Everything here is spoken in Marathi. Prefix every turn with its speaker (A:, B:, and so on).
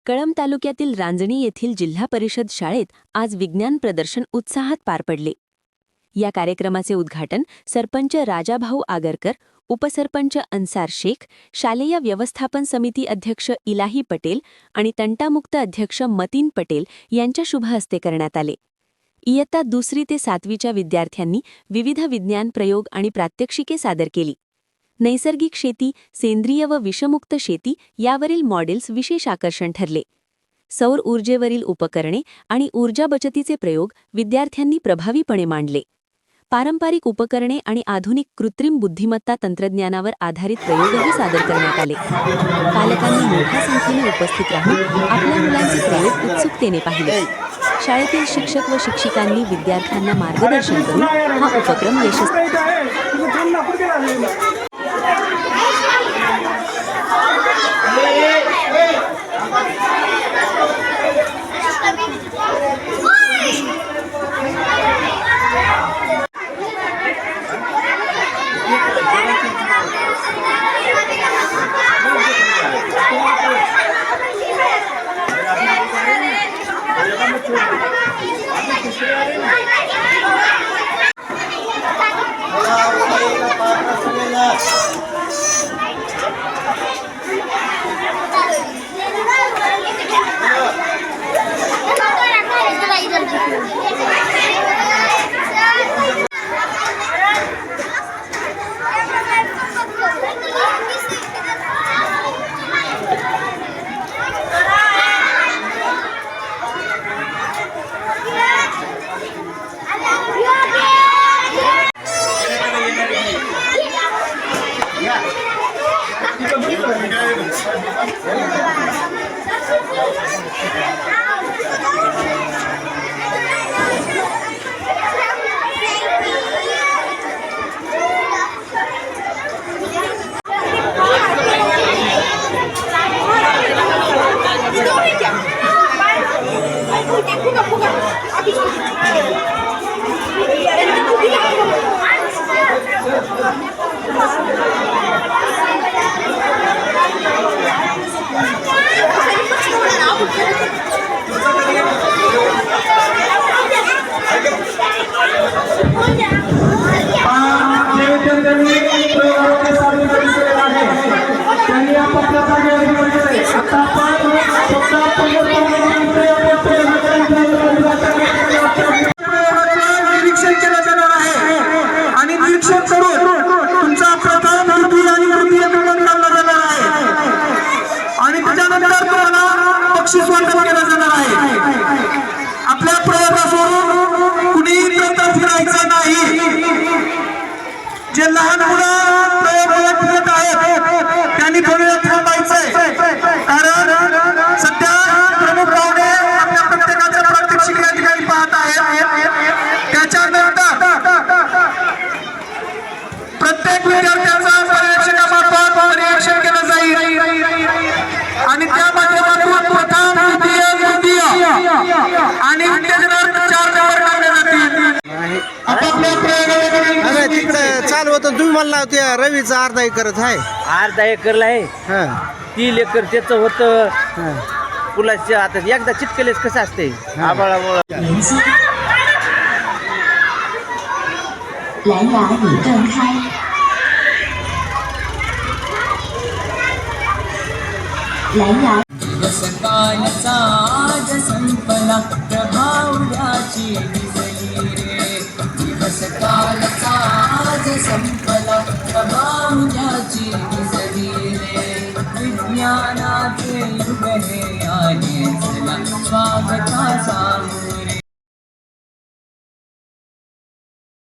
A: कळंब तालुक्यातील रांजणी येथील जिल्हा परिषद शाळेत आज विज्ञान प्रदर्शन उत्साहात पार पडले. या कार्यक्रमाचे उद्घाटन सरपंच राजाभाऊ आगरकर, उपसरपंच अन्सार शेख, शालेय व्यवस्थापन समिती अध्यक्ष इलाही पटेल आणि तंटामुक्त अध्यक्ष मतीन पटेल यांच्या शुभ हस्ते करण्यात आले. इयत्ता 2री ते 7वीच्या विद्यार्थ्यांनी विविध विज्ञान प्रयोग आणि प्रात्यक्षिके सादर केली. नैसर्गिक शेती, सेंद्रिय व विषमुक्त शेती यावरील मॉडेल्स विशेष आकर्षण ठरले. सौर ऊर्जेवरील उपकरणे आणि ऊर्जा बचतीचे प्रयोग विद्यार्थ्यांनी प्रभावीपणे मांडले. पारंपरिक उपकरणे आणि आधुनिक कृत्रिम बुद्धिमत्ता तंत्रज्ञानावर आधारित प्रयोगही सादर करण्यात आले. पालकांनी मोठ्या संख्येने उपस्थित राहून आपल्या मुलांचे प्रयोग उत्सुकतेने पाहिले. शाळेतील शिक्षक व शिक्षिकांनी विद्यार्थ्यांना मार्गदर्शन करून हा उपक्रम यशस्वी
B: आपल्या प्रयोगासोबत कुणी फिरायचं नाही. जे लहान मुलं प्रयोग फिरत आहेत त्यांनी थोडी थांबायचंय, कारण सध्या प्रमुख पाहुणे आपल्या प्रत्येकाच्या प्रात्यक्षिक या ठिकाणी पाहत आहेत. त्याच्यानंतर प्रत्येक विद्यार्थ्याचं पर्यवेक्षकामार्फत परीक्षण केलं जाईल आणि त्या माध्यमातून प्रथम, द्वितीय आणि विद्यार्थ्यांना 4 नंबर लावले जातील.
C: चालू होतं तुम्ही म्हणला ते रवीचा अर्धा एकरच आहे.
D: अर्धा एकरला आहे. 3 एकर त्याचं होतं. पुलाच्या आता एकदा चिटकलेच कसं असते आबाळामुळं.
E: 蓝牙已断开。蓝牙。
F: दिवसकालचा आज संपला प्रभावयाची दिसली रे. दिवसकालचा आज संपला प्रभावयाची दिसली रे. विज्ञानाचे युग हे